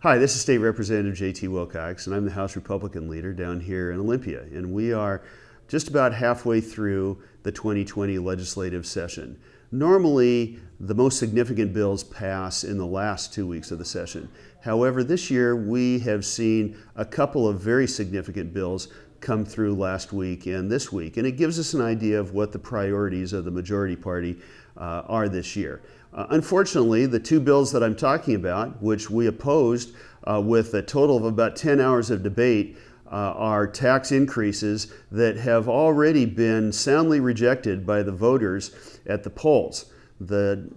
Hi, this is State Representative J.T. Wilcox, and I'm the House Republican Leader down here in Olympia. And we are just about halfway through the 2020 legislative session. Normally, the most significant bills pass in the last 2 weeks of the session. However, this year we have seen a couple of very significant bills come through last week and this week, and it gives us an idea of what the priorities of the majority party are this year. Unfortunately, the two bills that I'm talking about, which we opposed with a total of about 10 hours of debate, are tax increases that have already been soundly rejected by the voters at the polls. The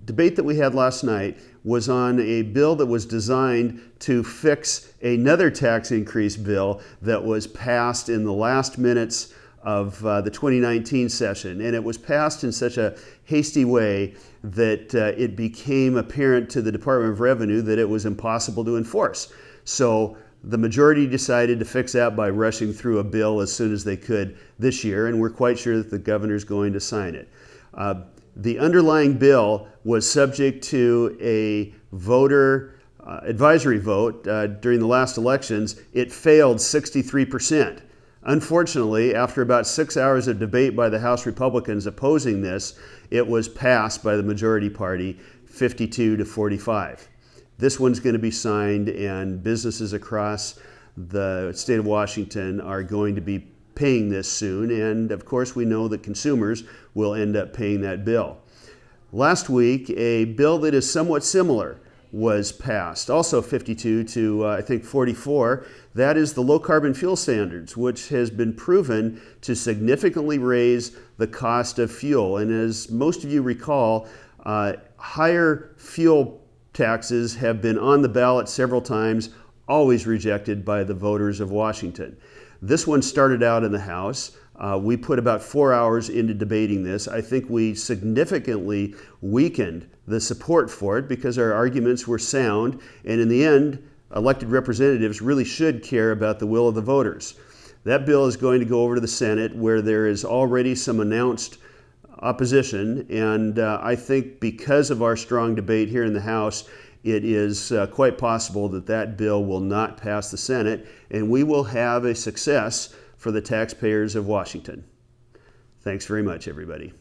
debate that we had last night was on a bill that was designed to fix another tax increase bill that was passed in the last minutes of the 2019 session. And it was passed in such a hasty way that it became apparent to the Department of Revenue that it was impossible to enforce. So the majority decided to fix that by rushing through a bill as soon as they could this year, and we're quite sure that the governor's going to sign it. The underlying bill was subject to a voter advisory vote during the last elections. It failed 63%. Unfortunately, after about 6 hours of debate by the House Republicans opposing this, it was passed by the majority party 52-45. This one's going to be signed, and businesses across the state of Washington are going to be paying this soon, and of course we know that consumers will end up paying that bill. Last week, a bill that is somewhat similar was passed, also 52 to I think 44. That is the low carbon fuel standards, which has been proven to significantly raise the cost of fuel. And as most of you recall, higher fuel taxes have been on the ballot several times, always rejected by the voters of Washington. This one started out in the House. We put about 4 hours into debating this. I think we significantly weakened the support for it because our arguments were sound, and in the end, elected representatives really should care about the will of the voters. That bill is going to go over to the Senate, where there is already some announced opposition, and I think because of our strong debate here in the House, it is quite possible that that bill will not pass the Senate, and we will have a success for the taxpayers of Washington. Thanks very much, everybody.